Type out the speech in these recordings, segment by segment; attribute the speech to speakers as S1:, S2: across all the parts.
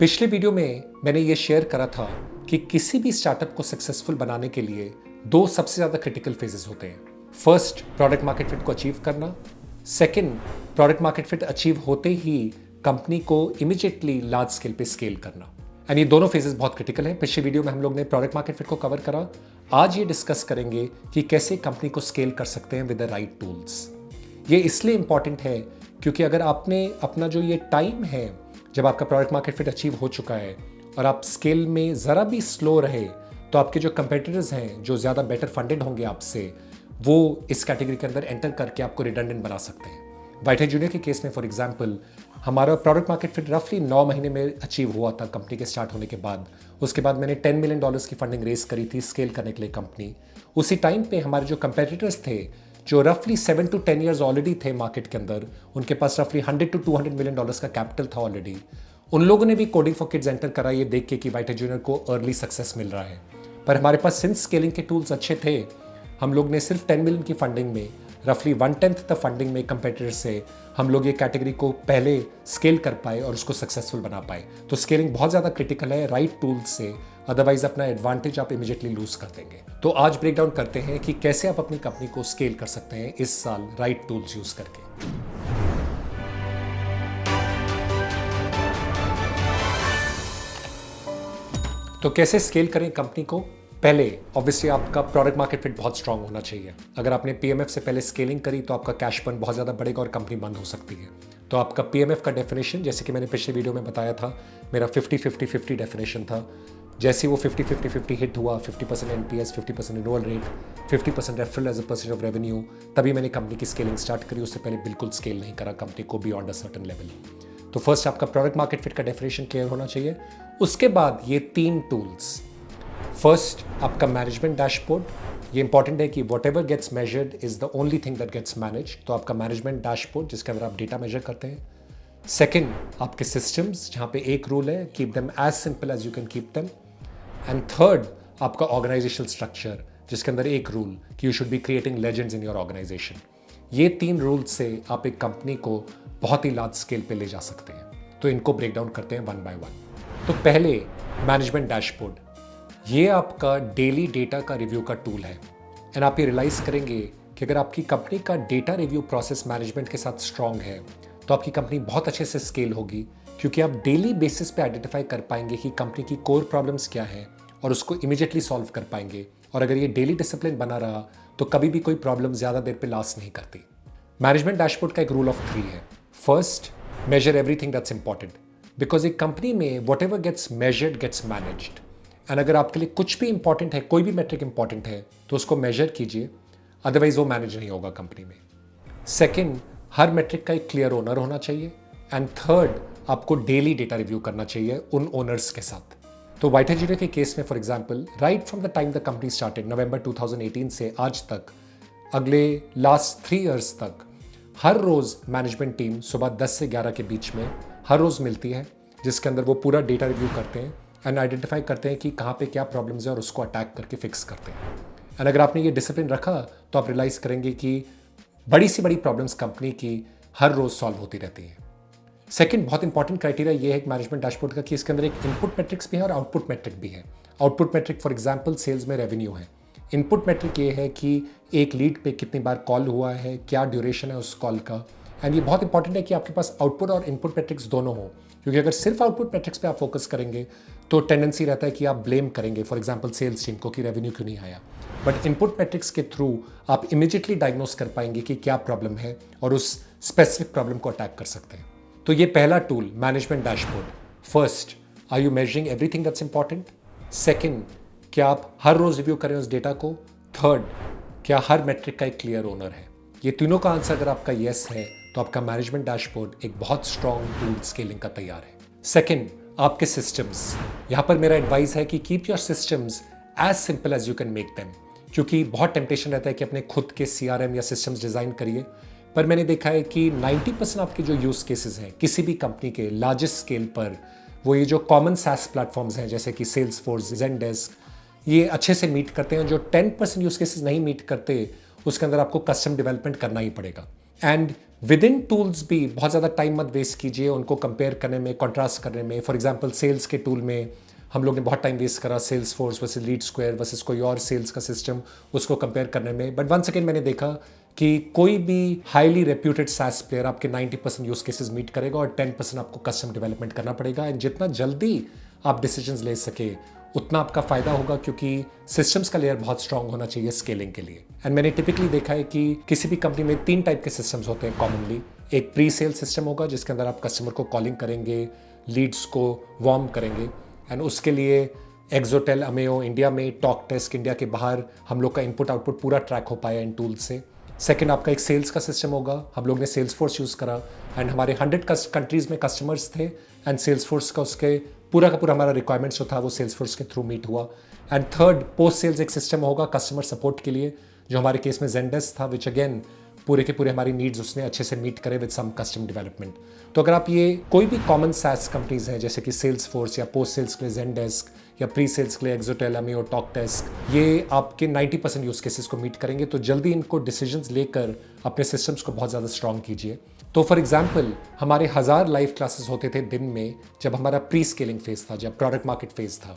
S1: पिछले वीडियो में मैंने ये शेयर करा था कि किसी भी स्टार्टअप को सक्सेसफुल बनाने के लिए दो सबसे ज़्यादा क्रिटिकल फेजेस होते हैं। फर्स्ट, प्रोडक्ट मार्केट फिट को अचीव करना। Second, product market fit achieve होते ही कंपनी को इमीडिएटली लार्ज स्केल पे स्केल करना। एंड ये दोनों फेजेस बहुत क्रिटिकल हैं। पिछले वीडियो में हम लोग ने प्रोडक्ट मार्केट फिट को कवर करा। आज ये डिस्कस करेंगे कि कैसे कंपनी को स्केल कर सकते हैं विद द राइट टूल्स। ये इसलिए इंपॉर्टेंट है क्योंकि अगर आपने अपना जो ये टाइम है जब आपका प्रोडक्ट मार्केट फिट अचीव हो चुका है और आप स्केल में ज़रा भी स्लो रहे तो आपके जो कंपेटिटर्स हैं जो ज़्यादा बेटर फंडेड होंगे आपसे, वो इस कैटेगरी के अंदर एंटर करके आपको रिडंडेंट बना सकते हैं। वाइट जूनियर के केस में फॉर एग्जांपल हमारा प्रोडक्ट मार्केट फिट रफली 9 महीने में अचीव हुआ था कंपनी के स्टार्ट होने के बाद। उसके बाद मैंने $10 मिलियन की फंडिंग रेस करी थी स्केल करने के लिए कंपनी। उसी टाइम पे हमारे जो कंपेटिटर्स थे जो रफली 7 to 10 ईयर्स ऑलरेडी थे मार्केट के अंदर, उनके पास रफली $100 to $200 मिलियन का कैपिटल था ऑलरेडी। उन लोगों ने भी कोडिंग फॉर किड्स एंटर करा ये देख के कि वाइट जूनियर को अर्ली सक्सेस मिल रहा है। पर हमारे पास सिंस स्केलिंग के टूल्स अच्छे थे, हम लोग ने सिर्फ 10 मिलियन की फंडिंग में रफली 1/10 द फंडिंग में कंपेटिटर से हम लोग ये कैटेगरी को पहले स्केल कर पाए और उसको सक्सेसफुल बना पाए। तो स्केलिंग बहुत ज़्यादा क्रिटिकल है राइट टूल्स से, अदरवाइज अपना एडवांटेज आप इमीडिएटली लूज कर देंगे। तो आज ब्रेक डाउन करते हैं कि कैसे आप अपनी कंपनी को स्केल कर सकते हैं इस साल राइट टूल्स यूज करके। तो कैसे स्केल करें कंपनी को? पहले ऑब्वियसली आपका प्रोडक्ट मार्केट फिट बहुत स्ट्रांग होना चाहिए। अगर आपने पीएमएफ से पहले स्केलिंग करी तो आपका कैश बर्न बहुत ज़्यादा बढ़ेगा और कंपनी बंद हो सकती है। तो आपका पीएमएफ का डेफिनेशन, जैसे कि मैंने पिछले वीडियो में बताया था, मेरा 50-50-50 डेफिनेशन था। जैसे वो 50-50-50 हिट हुआ, 50% NPS, 50% renewal rate, 50% referral as a percent of revenue, तभी मैंने कंपनी की स्केलिंग स्टार्ट करी। उससे पहले बिल्कुल स्केल नहीं करा कंपनी को बियॉन्ड अ सर्टेन लेवल। तो फर्स्ट आपका प्रोडक्ट मार्केट फिट का डेफिनेशन क्लियर होना चाहिए। उसके बाद ये 3 टूल्स। फर्स्ट आपका मैनेजमेंट डैशबोर्ड। ये इंपॉर्टेंट है कि whatever gets measured is the only thing that gets manage. तो आपका मैनेजमेंट डैशबोर्ड जिसके अंदर आप डेटा मेजर करते हैं। सेकंड आपके सिस्टम्स, जहाँ पे एक रूल है, keep them as simple as you can keep them. And third आपका ऑर्गेनाइजेशनल स्ट्रक्चर, जिसके अंदर एक रूल कि you should be creating legends in your organisation. ये 3 रूल से आप एक कंपनी को बहुत ही लार्ज स्केल पे ले जा सकते हैं। तो इनको ब्रेक डाउन करते हैं 1 by 1। तो पहले मैनेजमेंट डैशबोर्ड, ये आपका डेली डेटा का रिव्यू का टूल है। एंड आप ये रियलाइज करेंगे कि अगर आपकी कंपनी का डेटा रिव्यू प्रोसेस मैनेजमेंट के साथ स्ट्रांग है तो आपकी कंपनी बहुत अच्छे से स्केल होगी, क्योंकि आप डेली बेसिस पे आइडेंटिफाई कर पाएंगे कि कंपनी की कोर प्रॉब्लम्स क्या है और उसको इमीडिएटली सॉल्व कर पाएंगे। और अगर ये डेली डिसिप्लिन बना रहा तो कभी भी कोई प्रॉब्लम ज़्यादा देर पे लास्ट नहीं करती। मैनेजमेंट डैशबोर्ड का एक रूल ऑफ 3 है। First, measure everything that's important, because एक कंपनी में whatever gets measured gets managed. And अगर आपके लिए कुछ भी इंपॉर्टेंट है, कोई भी मेट्रिक इंपॉर्टेंट है, तो उसको मेजर कीजिए, अदरवाइज वो मैनेज नहीं होगा कंपनी में। सेकंड, हर मेट्रिक का एक क्लियर ओनर होना चाहिए। एंड थर्ड, आपको डेली डेटा रिव्यू करना चाहिए उन ओनर्स के साथ। तो वाइट जूनियर के केस में for example right from the time the company started November 2018 से आज तक, अगले लास्ट 3 ईयर्स तक, हर रोज़ मैनेजमेंट टीम सुबह 10 से 11 के बीच में हर रोज़ मिलती है, जिसके अंदर वो पूरा डेटा रिव्यू करते हैं एंड आइडेंटिफाई करते हैं कि कहाँ पे क्या प्रॉब्लम्स है और उसको अटैक करके फिक्स करते हैं। एंड अगर आपने ये डिसिप्लिन रखा तो आप रियलाइज़ करेंगे कि बड़ी से बड़ी प्रॉब्लम्स कंपनी की हर रोज़ सॉल्व होती रहती हैं। सेकंड बहुत इंपॉर्टेंट क्राइटेरिया ये है मैनेजमेंट डैशबोर्ड का कि इसके अंदर एक इनपुट मैट्रिक्स भी है और आउटपुट मैट्रिक भी है। Output metric for example sales में रेवेन्यू है। इनपुट मैट्रिक ये है कि एक लीड पे कितनी बार कॉल हुआ है, क्या ड्यूरेशन है उस कॉल का। एंड ये बहुत इंपॉर्टेंट है कि आपके पास आउटपुट और इनपुट मैट्रिक्स दोनों हो, क्योंकि अगर सिर्फ आउटपुट मैट्रिक्स पे आप फोकस करेंगे तो टेंडेंसी रहता है कि आप ब्लेम करेंगे फॉर एग्जांपल सेल्स टीम को कि रेवेन्यू क्यों नहीं आया। बट इनपुट मैट्रिक्स के थ्रू आप इमीडिएटली डायग्नोस कर पाएंगे कि क्या प्रॉब्लम है और उस स्पेसिफिक प्रॉब्लम को अटैक कर सकते हैं। तो ये पहला tool management dashboard. First, are you measuring everything that's important? Second, क्या आप हर रोज रिव्यू करें उस डेटा को? थर्ड, क्या हर मैट्रिक का एक क्लियर ओनर है? ये तीनों का आंसर अगर आपका येस है तो आपका मैनेजमेंट डैशबोर्ड एक बहुत स्ट्रॉन्ग टूल स्केलिंग का तैयार है। सेकंड, आपके सिस्टम्स। यहाँ पर मेरा एडवाइस है कि keep your systems as simple as you can make them, क्योंकि बहुत टेम्पटेशन रहता है कि अपने खुद के CRM या सिस्टम्स डिज़ाइन करिए। पर मैंने देखा है कि 90% आपके जो यूज़ केसेस हैं किसी भी कंपनी के लार्जेस्ट स्केल पर, वो ये जो कॉमन SaaS प्लेटफॉर्म्स हैं जैसे कि सेल्सफोर्स, ज़ेनडेस्क, ये अच्छे से मीट करते हैं। जो 10% यूज़ केसेस नहीं मीट करते उसके अंदर आपको कस्टम डेवलपमेंट करना ही पड़ेगा। एंड विद इन टूल्स भी बहुत ज़्यादा टाइम मत वेस्ट कीजिए उनको कंपेयर करने में, कॉन्ट्रास्ट करने में। फॉर एग्जांपल सेल्स के टूल में हम लोग ने बहुत टाइम वेस्ट करा, Salesforce versus LeadSquared versus कोई और सेल्स का सिस्टम, उसको कंपेयर करने में। बट वंस अगेन मैंने देखा कि कोई भी हाईली रेप्यूटेड SaaS प्लेयर आपके 90% यूज केसेस मीट करेगा और 10% आपको कस्टम डेवलपमेंट करना पड़ेगा। एंड जितना जल्दी आप डिसीजंस ले सके उतना आपका फ़ायदा होगा, क्योंकि सिस्टम्स का लेयर बहुत स्ट्रांग होना चाहिए स्केलिंग के लिए। एंड मैंने टिपिकली देखा है कि किसी भी कंपनी में 3 टाइप के सिस्टम्स होते हैं कॉमनली। एक प्री सेल सिस्टम होगा जिसके अंदर आप कस्टमर को कॉलिंग करेंगे, लीड्स को वार्म करेंगे, एंड उसके लिए एक्सोटेल अमेओ इंडिया में, टॉक टेस्क इंडिया के बाहर हम लोग का इनपुट आउटपुट पूरा ट्रैक हो पाया इन टूल से। सेकंड, आपका एक सेल्स का सिस्टम होगा, हम लोग ने सेल्स फोर्स यूज़ करा एंड हमारे 100 कंट्रीज़ में कस्टमर्स थे एंड सेल्स फोर्स का उसके पूरा का पूरा हमारा रिक्वायरमेंट्स जो था वो सेल्स फोर्स के थ्रू मीट हुआ। एंड थर्ड, पोस्ट सेल्स एक सिस्टम होगा कस्टमर सपोर्ट के लिए, जो हमारे केस में ज़ेंडेस्क था, विच अगेन पूरे के पूरे हमारी नीड्स उसने अच्छे से मीट करे विद सम कस्टम डेवलपमेंट। तो अगर आप ये कोई भी कॉमन SaaS कंपनीज हैं जैसे कि सेल्स फोर्स या पोस्ट सेल्स के लिए ज़ेंडेस्क या प्री सेल्स के लिए एक्सोटेल अमेओ टॉक टेस्क, ये आपके 90% यूज केसेस को मीट करेंगे। तो जल्दी इनको डिसीजंस लेकर अपने सिस्टम्स को बहुत ज़्यादा स्ट्रांग कीजिए। तो फॉर एग्जाम्पल हमारे 1000 लाइव क्लासेस होते थे दिन में जब हमारा प्री स्केलिंग फेज था, जब प्रोडक्ट मार्केट फेज था,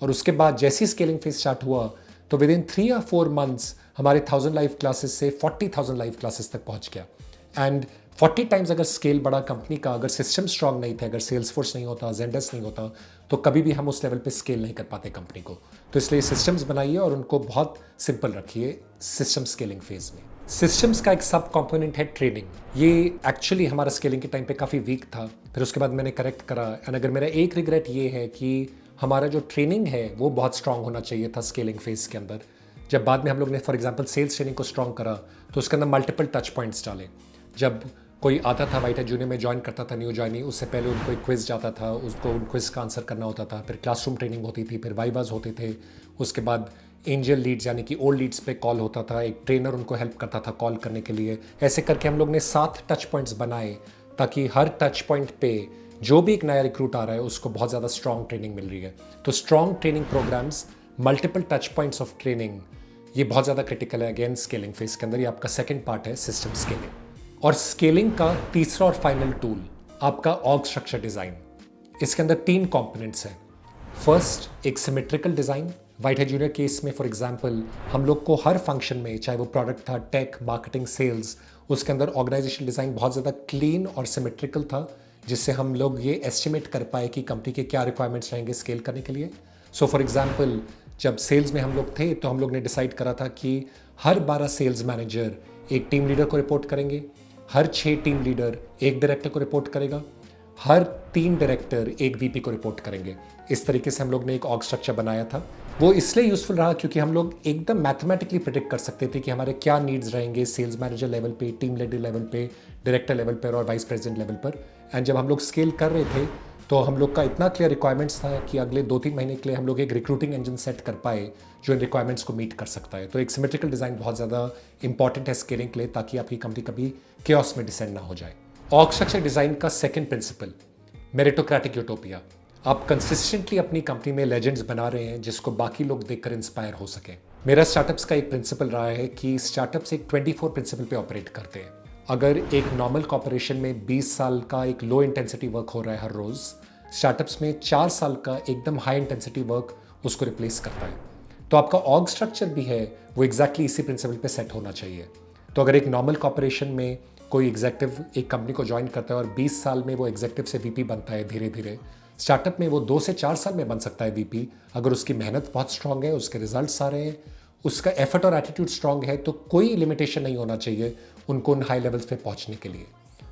S1: और उसके बाद जैसी स्केलिंग फेज स्टार्ट हुआ तो विद इन 3 या 4 मंथ्स हमारे 1000 लाइव क्लासेस से 40,000 लाइव क्लासेस तक पहुंच गया। एंड 40 टाइम्स अगर स्केल बड़ा कंपनी का, अगर सिस्टम स्ट्रांग नहीं थे, अगर सेल्स फोर्स नहीं होता, ज़ेंडेस्क नहीं होता, तो कभी भी हम उस लेवल पे स्केल नहीं कर पाते कंपनी को। तो इसलिए सिस्टम्स बनाइए और उनको बहुत सिंपल रखिए सिस्टम स्केलिंग फेज में। सिस्टम्स का एक सब कंपोनेंट है ट्रेनिंग। ये एक्चुअली हमारा स्केलिंग के टाइम पे काफ़ी वीक था, फिर उसके बाद मैंने करेक्ट करा। एंड अगर मेरा एक रिग्रेट ये है कि हमारा जो ट्रेनिंग है वो बहुत स्ट्रांग होना चाहिए था स्केलिंग फेज के अंदर। जब बाद में हम लोग ने फॉर एग्जांपल सेल्स ट्रेनिंग को स्ट्रांग करा तो उसके अंदर मल्टीपल टच पॉइंट्स डाले। जब कोई आता था वाइट जूनियर में ज्वाइन करता था, न्यू ज्वाइनी, उससे पहले उनको एक क्विज जाता था, उसको उन क्विज का आंसर करना होता था, फिर क्लासरूम ट्रेनिंग होती थी, फिर वाइवाज होते थे, उसके बाद एंजल लीड्स यानी कि ओल्ड लीड्स पे कॉल होता था, एक ट्रेनर उनको हेल्प करता था कॉल करने के लिए। ऐसे करके हम लोग ने 7 टच पॉइंट्स बनाए ताकि हर टच पॉइंट पे जो भी एक नया रिक्रूट आ रहा है उसको बहुत ज़्यादा स्ट्रॉन्ग ट्रेनिंग मिल रही है। तो strong training programmes, multiple touch points of training, ये बहुत ज़्यादा क्रिटिकल है अगेन स्केलिंग फेज के अंदर। ये आपका सेकंड पार्ट है सिस्टम स्केलिंग। और स्केलिंग का तीसरा और फाइनल टूल आपका ऑर्ग स्ट्रक्चर डिज़ाइन। इसके अंदर 3 कंपोनेंट्स हैं। फर्स्ट, एक सिमेट्रिकल डिज़ाइन। वाइट है जूनियर केस में फॉर एग्जांपल हम लोग को हर फंक्शन में, चाहे वो प्रोडक्ट था, टेक, मार्केटिंग, सेल्स, उसके अंदर ऑर्गेनाइजेशन डिज़ाइन बहुत ज़्यादा क्लीन और सिमेट्रिकल था, जिससे हम लोग ये एस्टिमेट कर पाए कि कंपनी के क्या रिक्वायरमेंट्स रहेंगे स्केल करने के लिए। सो फॉर एग्जांपल जब सेल्स में हम लोग थे तो हम लोग ने डिसाइड करा था कि हर 12 सेल्स मैनेजर एक टीम लीडर को रिपोर्ट करेंगे, हर 6 टीम लीडर एक डायरेक्टर को रिपोर्ट करेगा, हर 3 डायरेक्टर एक वीपी को रिपोर्ट करेंगे। इस तरीके से हम लोग ने एक ऑर्ग स्ट्रक्चर बनाया था। वो इसलिए यूजफुल रहा क्योंकि हम लोग एकदम मैथमेटिकली प्रिडिक्ट कर सकते थे कि हमारे क्या नीड्स रहेंगे सेल्स मैनेजर लेवल पे, टीम लीडर लेवल पे, डायरेक्टर लेवल पर और वाइस प्रेसिडेंट लेवल पर। एंड जब हम लोग स्केल कर रहे थे तो हम लोग का इतना क्लियर रिक्वायरमेंट्स था कि अगले 2-3 महीने के लिए हम लोग एक रिक्रूटिंग इंजन सेट कर पाए जो इन रिक्वायरमेंट्स को मीट कर सकता है। तो एक सिमेट्रिकल डिज़ाइन बहुत ज़्यादा इंपॉर्टेंट है स्केलिंग के लिए, ताकि आपकी कंपनी कभी केओस में डिसेंड ना हो जाए। ऑर्ग स्ट्रक्चर डिज़ाइन का सेकंड प्रिंसिपल, मेरिटोक्रेटिक यूटोपिया। आप कंसिस्टेंटली अपनी कंपनी में लेजेंड्स बना रहे हैं जिसको बाकी लोग देखकर इंस्पायर हो सके। मेरा स्टार्टअप्स का एक प्रिंसिपल रहा है कि स्टार्टअप्स एक 24 प्रिंसिपल पे ऑपरेट करते हैं। अगर एक नॉर्मल कॉर्पोरेशन में 20 साल का एक लो इंटेंसिटी वर्क हो रहा है हर रोज़, स्टार्टअप्स में 4 साल का एकदम हाई इंटेंसिटी वर्क उसको रिप्लेस करता है। तो आपका ऑर्ग स्ट्रक्चर भी है वो एग्जैक्टली इसी प्रिंसिपल पे सेट होना चाहिए। तो अगर एक नॉर्मल कॉर्पोरेशन में कोई एग्जेक्टिव एक कंपनी को ज्वाइन करता है और 20 साल में वो एग्जेक्टिव से वीपी बनता है धीरे धीरे, स्टार्टअप में वो 2 से 4 साल में बन सकता है वीपी, अगर उसकी मेहनत बहुत स्ट्रांग है, उसके रिजल्ट्स आ रहे हैं, उसका एफर्ट और एटीट्यूड स्ट्रांग है, तो कोई लिमिटेशन नहीं होना चाहिए उनको उन हाई लेवल्स पे पहुंचने के लिए।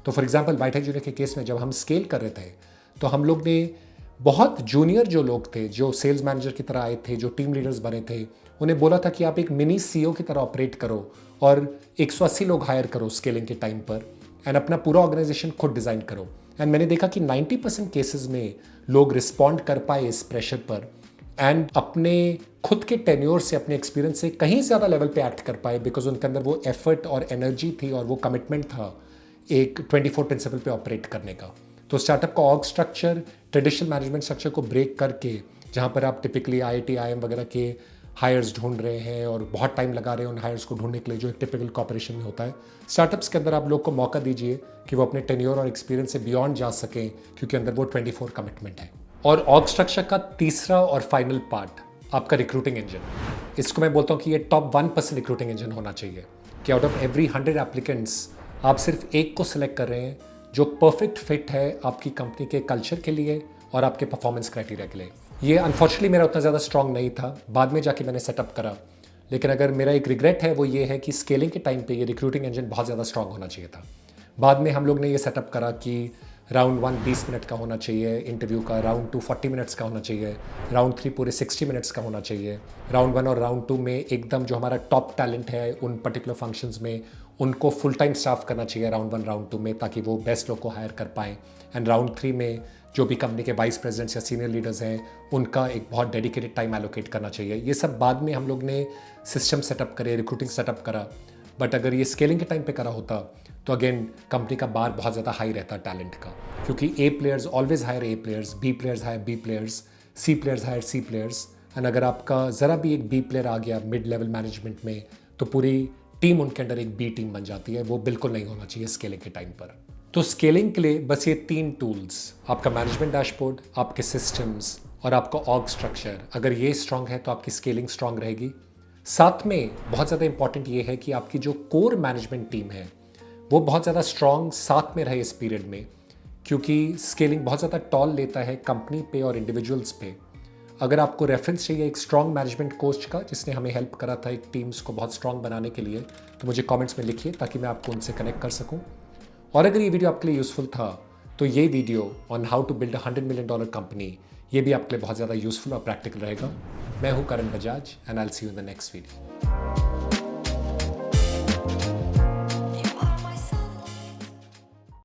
S1: तो फॉर एग्जांपल वाइट है जूनियर के केस में जब हम स्केल कर रहे थे तो हम लोग ने बहुत जूनियर जो लोग थे, जो सेल्स मैनेजर की तरह आए थे, जो टीम लीडर्स बने थे, उन्हें बोला था कि आप एक मिनी सीईओ की तरह ऑपरेट करो और 180 लोग हायर करो स्केलिंग के टाइम पर एंड अपना पूरा ऑर्गेनाइजेशन खुद डिज़ाइन करो। एंड मैंने देखा कि 90% केसेस में लोग रिस्पॉन्ड कर पाए इस प्रेशर पर एंड अपने खुद के टेन्योर से, अपने एक्सपीरियंस से कहीं ज़्यादा लेवल पे एक्ट कर पाए, बिकॉज उनके अंदर वो एफर्ट और एनर्जी थी और वो कमिटमेंट था एक 24 प्रिंसिपल पे ऑपरेट करने का। तो स्टार्टअप का org structure, traditional management structure को ब्रेक करके, जहाँ पर आप टिपिकली IIT IIM वगैरह के हायर्स ढूंढ रहे हैं और बहुत टाइम लगा रहे हैं उन हायर्स को ढूंढने के लिए, जो एक टिपिकल कॉर्पोरेशन में होता है। स्टार्टअप्स के अंदर आप लोग को मौका दीजिए कि वो अपने टेन्योर और एक्सपीरियंस से बियॉन्ड जा सकें, क्योंकि अंदर वो 24 कमिटमेंट है। और ऑर्ग स्ट्रक्चर का तीसरा और फाइनल पार्ट आपका रिक्रूटिंग इंजन। इसको मैं बोलता हूँ कि ये टॉप 1% रिक्रूटिंग इंजन होना चाहिए, कि आउट ऑफ एवरी 100 एप्लीकेंट्स आप सिर्फ एक को सिलेक्ट कर रहे हैं जो परफेक्ट फिट है आपकी कंपनी के कल्चर के लिए और आपके परफॉर्मेंस क्राइटेरिया के लिए। ये अनफॉर्चुनेटली मेरा उतना ज़्यादा स्ट्रांग नहीं था, बाद में जाके मैंने सेटअप करा। लेकिन अगर मेरा एक रिग्रेट है वो ये है कि स्केलिंग के टाइम पे ये रिक्रूटिंग इंजन बहुत ज़्यादा स्ट्रांग होना चाहिए था। बाद में हम लोग ने ये सेटअप करा कि राउंड 1 20 मिनट का होना चाहिए इंटरव्यू का, राउंड 2 40 मिनट्स का होना चाहिए, राउंड 3 पूरे 60 मिनट्स का होना चाहिए। राउंड 1 और राउंड 2 में एकदम जो हमारा टॉप टैलेंट है उन पर्टिकुलर फंक्शंस में उनको फुल टाइम स्टाफ करना चाहिए राउंड 1 राउंड 2 में, ताकि वो बेस्ट लोग को हायर कर पाएँ। एंड राउंड 3 में जो भी कंपनी के वाइस प्रेसिडेंट्स या सीनियर लीडर्स हैं उनका एक बहुत डेडिकेटेड टाइम एलोकेट करना चाहिए। ये सब बाद में हम लोग ने सिस्टम सेटअप करे, रिक्रूटिंग सेटअप करा। बट अगर ये स्केलिंग के टाइम पे करा होता तो अगेन कंपनी का बार बहुत ज़्यादा हाई रहता टैलेंट का, क्योंकि A players always hire A players, B players hire B players, C players hire C players. And अगर आपका ज़रा भी एक बी प्लेयर आ गया मिड लेवल मैनेजमेंट में तो पूरी टीम उनके अंडर एक बी टीम बन जाती है। वो बिल्कुल नहीं होना चाहिए स्केलिंग के टाइम पर। तो स्केलिंग के लिए बस ये 3 टूल्स, आपका मैनेजमेंट डैशबोर्ड, आपके सिस्टम्स और आपका ऑर्ग स्ट्रक्चर, अगर ये स्ट्रांग है तो आपकी स्केलिंग स्ट्रांग रहेगी। साथ में बहुत ज़्यादा इंपॉर्टेंट ये है कि आपकी जो कोर मैनेजमेंट टीम है वो बहुत ज़्यादा स्ट्रांग साथ में रहे इस पीरियड में, क्योंकि स्केलिंग बहुत ज़्यादा टॉल लेता है कंपनी पे और इंडिविजुअल्स पे। अगर आपको रेफरेंस चाहिए एक स्ट्रांग मैनेजमेंट कोच का जिसने हमें हेल्प करा था एक टीम्स को बहुत स्ट्रांग बनाने के लिए, तो मुझे कमेंट्स में लिखिए ताकि मैं आपको उनसे कनेक्ट कर सकूं। और अगर ये वीडियो आपके लिए यूज़फुल था तो ये video on how to build $100 million company, ये भी आपके लिए बहुत ज़्यादा यूज़फुल और प्रैक्टिकल रहेगा। मैं हूँ Karan Bajaj and I will see you in the next video.